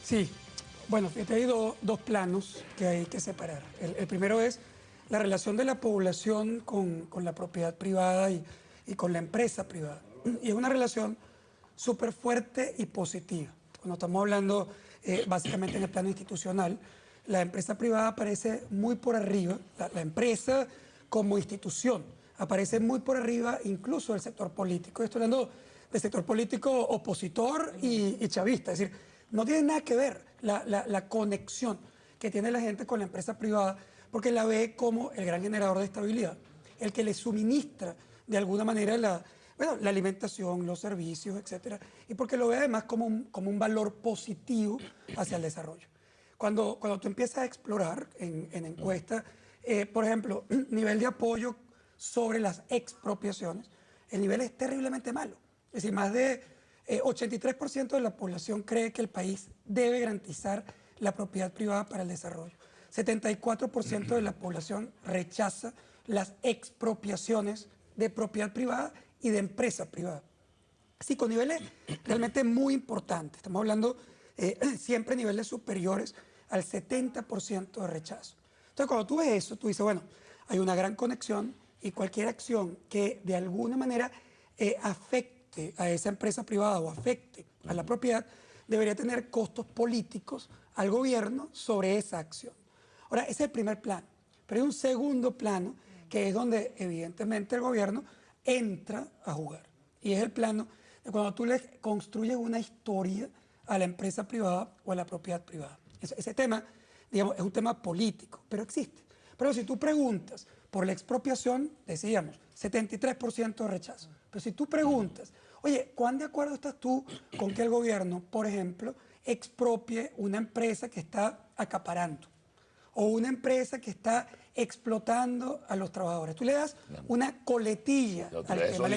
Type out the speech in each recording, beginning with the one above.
Sí, bueno, fíjate, hay dos planos que hay que separar. El primero es la relación de la población con la propiedad privada y con la empresa privada. Y es una relación súper fuerte y positiva. Cuando estamos hablando básicamente en el plano institucional, la empresa privada aparece muy por arriba, la empresa como institución aparece muy por arriba incluso del sector político. Estoy hablando del sector político opositor y chavista, es decir, no tiene nada que ver la conexión que tiene la gente con la empresa privada, porque la ve como el gran generador de estabilidad, el que le suministra de alguna manera la alimentación, los servicios, etcétera, y porque lo ve además como un valor positivo hacia el desarrollo. Cuando tú empiezas a explorar en encuestas, por ejemplo, nivel de apoyo sobre las expropiaciones, el nivel es terriblemente malo. Es decir, más de 83% de la población cree que el país debe garantizar la propiedad privada para el desarrollo. 74% de la población rechaza las expropiaciones de propiedad privada y de empresa privada. Sí, con niveles realmente muy importantes. Estamos hablando siempre niveles superiores al 70% de rechazo. Entonces, cuando tú ves eso, tú dices, bueno, hay una gran conexión y cualquier acción que de alguna manera afecte a esa empresa privada o afecte a la propiedad, debería tener costos políticos al gobierno sobre esa acción. Ahora, ese es el primer plano. Pero hay un segundo plano que es donde evidentemente el gobierno entra a jugar. Y es el plano de cuando tú le construyes una historia a la empresa privada o a la propiedad privada. Ese tema, digamos, es un tema político, pero existe. Pero si tú preguntas por la expropiación, decíamos, 73% de rechazo. Pero si tú preguntas, oye, ¿cuán de acuerdo estás tú con que el gobierno, por ejemplo, expropie una empresa que está acaparando? O una empresa que está explotando a los trabajadores. Tú le das una coletilla al tema,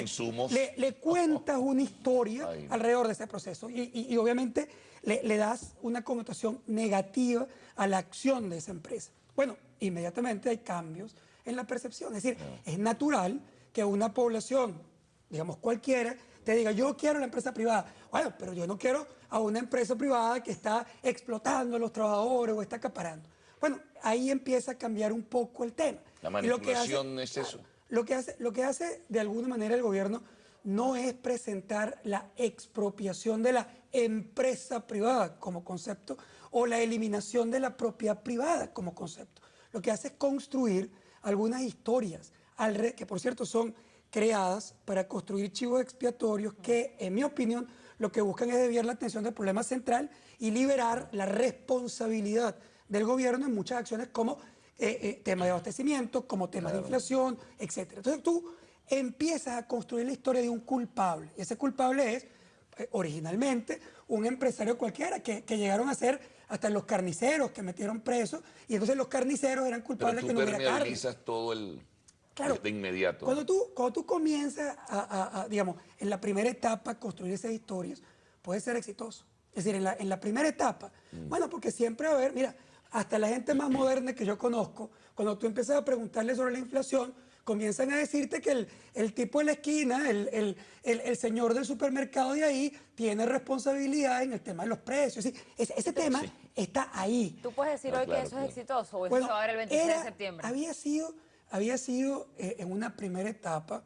le cuentas una historia alrededor de ese proceso y obviamente le das una connotación negativa a la acción de esa empresa. Bueno, inmediatamente hay cambios en la percepción. Es decir, es natural que una población, digamos cualquiera, te diga, yo quiero la empresa privada. Bueno, pero yo no quiero a una empresa privada que está explotando a los trabajadores o está acaparando. Bueno, ahí empieza a cambiar un poco el tema. La manipulación es eso. Lo que hace de alguna manera el gobierno no es presentar la expropiación de la empresa privada como concepto o la eliminación de la propiedad privada como concepto. Lo que hace es construir algunas historias, que por cierto son creadas para construir chivos expiatorios que, en mi opinión, lo que buscan es desviar la atención del problema central y liberar la responsabilidad del gobierno en muchas acciones como temas de abastecimiento, como temas de inflación, etc. Entonces tú empiezas a construir la historia de un culpable. Y ese culpable es, originalmente, un empresario cualquiera que llegaron a ser hasta los carniceros que metieron presos. Y entonces los carniceros eran culpables que no hubiera carne. Pero tú permeabilizas todo el... Claro, de inmediato. Cuando tú comienzas digamos, en la primera etapa a construir esas historias, puedes ser exitoso. Es decir, en la primera etapa, bueno, porque siempre va a haber, mira, hasta la gente más moderna que yo conozco, cuando tú empiezas a preguntarle sobre la inflación, comienzan a decirte que el tipo de la esquina, el señor del supermercado de ahí, tiene responsabilidad en el tema de los precios. ¿Sí? Ese tema está ahí. ¿Tú puedes decir hoy que eso es exitoso o eso Bueno, se va a ver el 26 de septiembre? Había sido en una primera etapa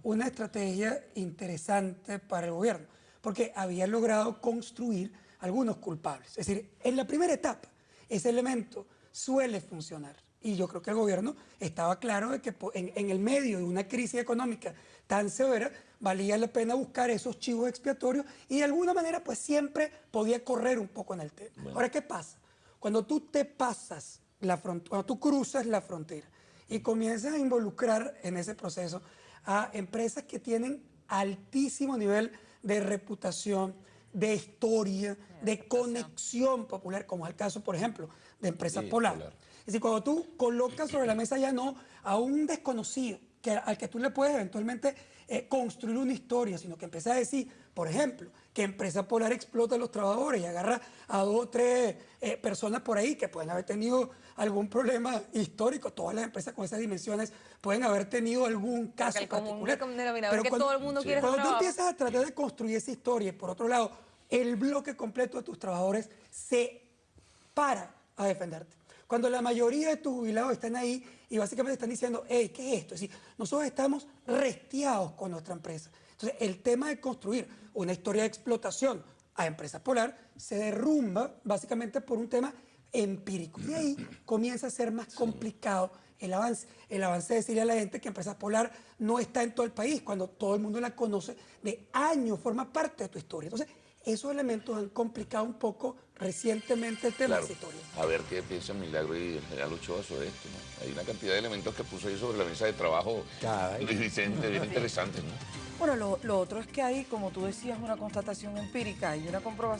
una estrategia interesante para el gobierno, porque había logrado construir algunos culpables. Es decir, en la primera etapa, ese elemento suele funcionar. Y yo creo que el gobierno estaba claro de que en el medio de una crisis económica tan severa, valía la pena buscar esos chivos expiatorios y de alguna manera pues siempre podía correr un poco en el tema. Bueno. Ahora, ¿qué pasa? Cuando tú te pasas cuando tú cruzas la frontera y comienzas a involucrar en ese proceso a empresas que tienen altísimo nivel de reputación, de historia, de conexión popular, como es el caso, por ejemplo, de Empresa Polar. Es decir, cuando tú colocas sobre la mesa ya no a un desconocido al que tú le puedes eventualmente construir una historia, sino que empiezas a decir, por ejemplo, que Empresa Polar explota a los trabajadores y agarra a 2 o 3 personas por ahí que pueden haber tenido algún problema histórico. Todas las empresas con esas dimensiones pueden haber tenido algún caso particular. Pero que todo el mundo quiere cuando tú empiezas a tratar de construir esa historia y por otro lado el bloque completo de tus trabajadores se para a defenderte. Cuando la mayoría de tus jubilados están ahí y básicamente están diciendo, hey, ¿qué es esto? Es decir, nosotros estamos restiados con nuestra empresa. Entonces, el tema de construir una historia de explotación a Empresa Polar se derrumba básicamente por un tema empírico. Y ahí comienza a ser más complicado el avance. El avance de decirle a la gente que Empresa Polar no está en todo el país, cuando todo el mundo la conoce de años, forma parte de tu historia. Entonces, esos elementos han complicado un poco recientemente el tema de esa historia. A ver qué piensan Milagro y el general Ochoa sobre esto, ¿no? Hay una cantidad de elementos que puso ahí sobre la mesa de trabajo bien interesantes, ¿no? Bueno, lo otro es que hay, como tú decías, una constatación empírica y una comprobación